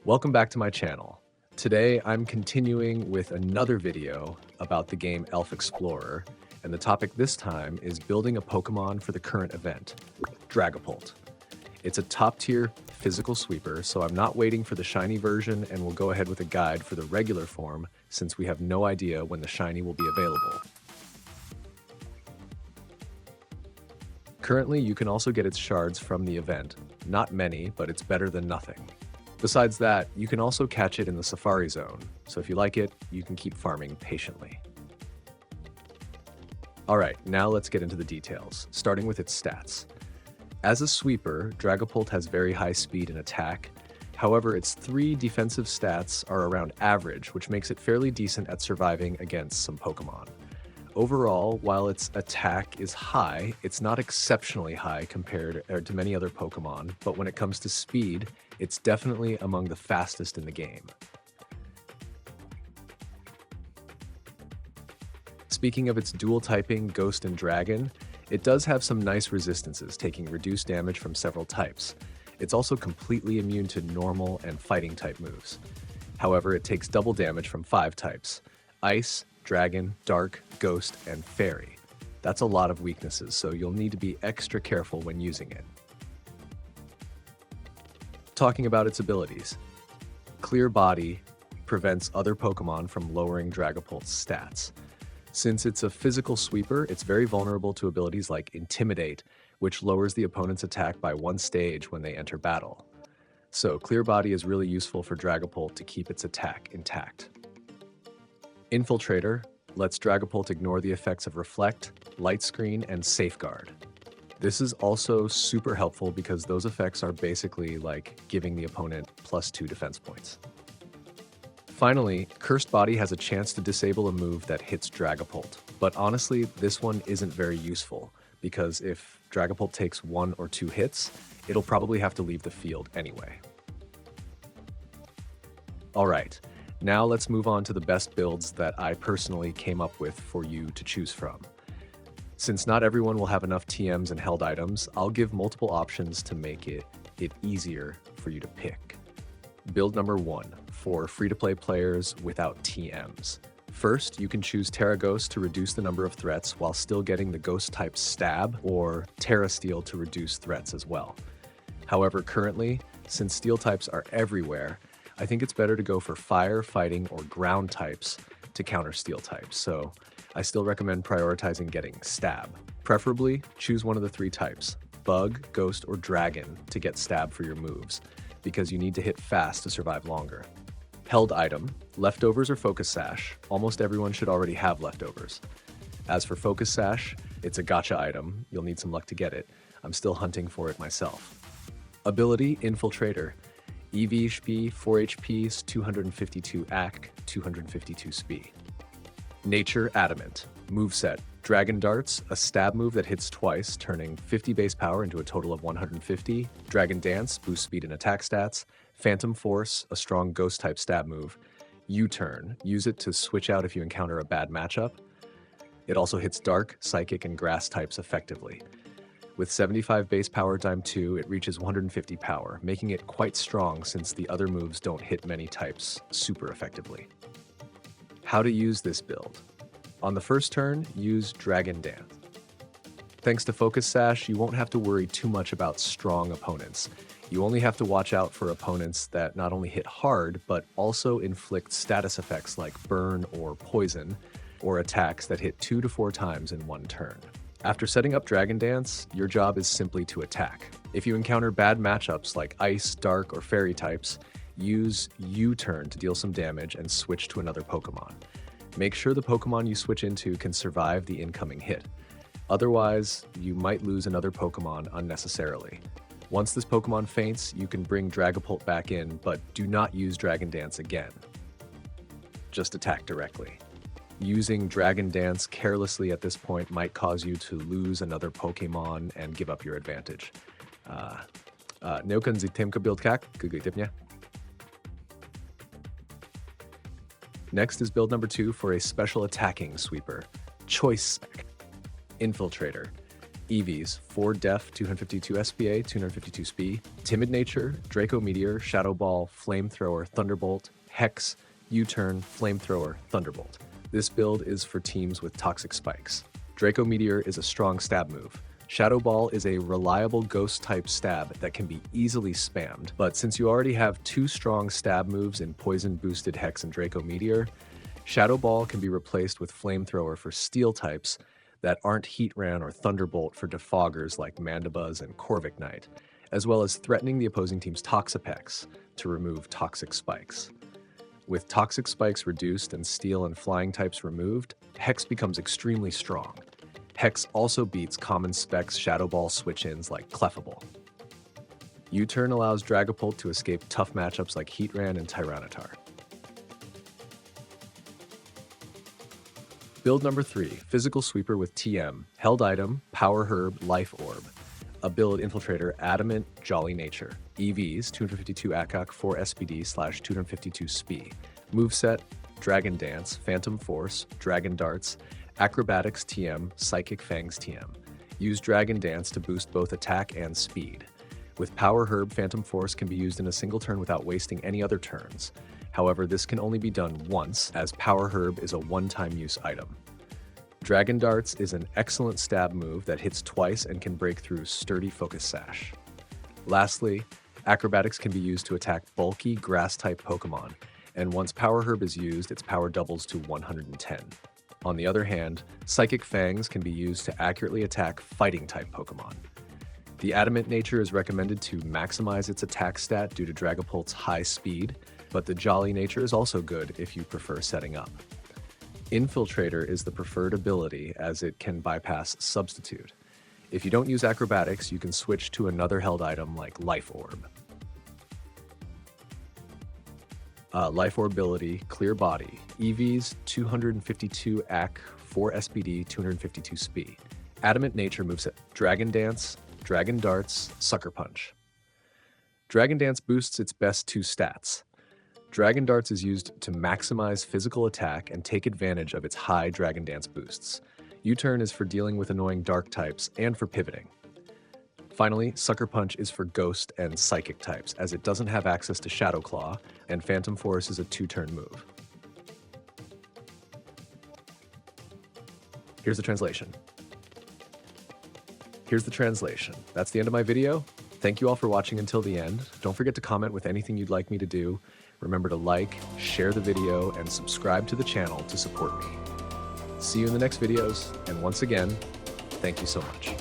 Welcome back to my channel. Today I'm continuing with another video about the game Elf Explorer, and the topic this time is building a Pokemon for the current event, Dragapult. It's a top-tier physical sweeper, so I'm not waiting for the shiny version and will go ahead with a guide for the regular form since we have no idea when the shiny will be available. Currently, you can also get its shards from the event. Not many, but it's better than nothing. Besides that, you can also catch it in the Safari Zone, so if you like it, you can keep farming patiently. Alright, now let's get into the details, starting with its stats. As a sweeper, Dragapult has very high speed and attack. However, its 3 defensive stats are around average, which makes it fairly decent at surviving against some Pokemon. Overall, while its attack is high, it's not exceptionally high compared to many other Pokemon, but when it comes to speed, it's definitely among the fastest in the game. Speaking of its dual typing, Ghost and Dragon, it does have some nice resistances, taking reduced damage from several types. It's also completely immune to normal and fighting type moves. However, it takes double damage from 5 types: Ice, Dragon, Dark, Ghost, and Fairy. That's a lot of weaknesses, so you'll need to be extra careful when using it. Talking about its abilities. Clear Body prevents other Pokemon from lowering Dragapult's stats. Since it's a physical sweeper, it's very vulnerable to abilities like Intimidate, which lowers the opponent's attack by 1 stage when they enter battle. So Clear Body is really useful for Dragapult to keep its attack intact. Infiltrator lets Dragapult ignore the effects of Reflect, Light Screen, and Safeguard. This is also super helpful because those effects are basically like giving the opponent +2 defense points. Finally, Cursed Body has a chance to disable a move that hits Dragapult, but honestly, this one isn't very useful because if Dragapult takes 1 or 2 hits, it'll probably have to leave the field anyway. Alright. Now let's move on to the best builds that I personally came up with for you to choose from. Since not everyone will have enough TMs and held items, I'll give multiple options to make it easier for you to pick. Build number 1, for free-to-play players without TMs. First, you can choose Terra Ghost to reduce the number of threats while still getting the Ghost-type Stab, or Terra Steel to reduce threats as well. However, currently, since Steel types are everywhere, I think it's better to go for Fire, Fighting, or Ground types to counter Steel types, so I still recommend prioritizing getting Stab. Preferably, choose one of the 3 types, Bug, Ghost, or Dragon, to get Stab for your moves, because you need to hit fast to survive longer. Held item, Leftovers or Focus Sash. Almost everyone should already have Leftovers. As for Focus Sash, it's a gacha item, you'll need some luck to get it. I'm still hunting for it myself. Ability, Infiltrator. EV HP, 4 HP, 252 AC, 252 SP. Nature, Adamant. Moveset, Dragon Darts, a stab move that hits twice, turning 50 base power into a total of 150. Dragon Dance, boosts speed and attack stats. Phantom Force, a strong ghost-type stab move. U-Turn, use it to switch out if you encounter a bad matchup. It also hits Dark, Psychic, and Grass types effectively. With 75 base power times 2, it reaches 150 power, making it quite strong since the other moves don't hit many types super effectively. How to use this build. On the first turn, use Dragon Dance. Thanks to Focus Sash, you won't have to worry too much about strong opponents. You only have to watch out for opponents that not only hit hard, but also inflict status effects like Burn or Poison, or attacks that hit 2 to 4 times in 1 turn. After setting up Dragon Dance, your job is simply to attack. If you encounter bad matchups like Ice, Dark, or Fairy types, use U-Turn to deal some damage and switch to another Pokemon. Make sure the Pokemon you switch into can survive the incoming hit. Otherwise, you might lose another Pokemon unnecessarily. Once this Pokemon faints, you can bring Dragapult back in, but do not use Dragon Dance again. Just attack directly. Using Dragon Dance carelessly at this point might cause you to lose another Pokemon and give up your advantage. Neuken Sie Temka Build Kak, Gugutipnya. Next is build number 2 for a special attacking sweeper, Choice Spec. Infiltrator. EVs, 4 Def, 252 SPA, 252 SPI, Timid Nature, Draco Meteor, Shadow Ball, Flamethrower, Thunderbolt, Hex, U-Turn, Flamethrower, Thunderbolt. This build is for teams with toxic spikes. Draco Meteor is a strong stab move. Shadow Ball is a reliable ghost-type stab that can be easily spammed, but since you already have 2 strong stab moves in Poison-boosted Hex and Draco Meteor, Shadow Ball can be replaced with Flamethrower for steel types that aren't Heatran or Thunderbolt for defoggers like Mandibuzz and Corvic Knight, as well as threatening the opposing team's Toxapex to remove toxic spikes. With toxic spikes reduced and steel and flying types removed, Hex becomes extremely strong. Hex also beats common specs Shadow Ball switch-ins like Clefable. U-Turn allows Dragapult to escape tough matchups like Heatran and Tyranitar. Build number 3, Physical Sweeper with TM, Held Item, Power Herb, Life Orb. Build Infiltrator, Adamant, Jolly Nature. EVs, 252 Akak, 4 SPD/252 SPI. Moveset, Dragon Dance, Phantom Force, Dragon Darts, Acrobatics TM, Psychic Fangs TM. Use Dragon Dance to boost both attack and speed. With Power Herb, Phantom Force can be used in a single turn without wasting any other turns. However, this can only be done once, as Power Herb is a one-time use item. Dragon Darts is an excellent stab move that hits twice and can break through sturdy Focus Sash. Lastly, Acrobatics can be used to attack bulky, grass-type Pokemon, and once Power Herb is used, its power doubles to 110. On the other hand, Psychic Fangs can be used to accurately attack fighting-type Pokemon. The Adamant nature is recommended to maximize its attack stat due to Dragapult's high speed, but the Jolly nature is also good if you prefer setting up. Infiltrator is the preferred ability as it can bypass Substitute. If you don't use Acrobatics, you can switch to another held item like Life Orb. Life Orb ability, Clear Body. EVs, 252 AC, 4 SPD, 252 SPI. Adamant nature moveset, Dragon Dance, Dragon Darts, Sucker Punch. Dragon Dance boosts its best 2 stats. Dragon Darts is used to maximize physical attack and take advantage of its high Dragon Dance boosts. U-Turn is for dealing with annoying dark types and for pivoting. Finally, Sucker Punch is for Ghost and Psychic types, as it doesn't have access to Shadow Claw, and Phantom Force is a 2-turn move. Here's the translation. That's the end of my video. Thank you all for watching until the end. Don't forget to comment with anything you'd like me to do. Remember to like, share the video, and subscribe to the channel to support me. See you in the next videos, and once again, thank you so much.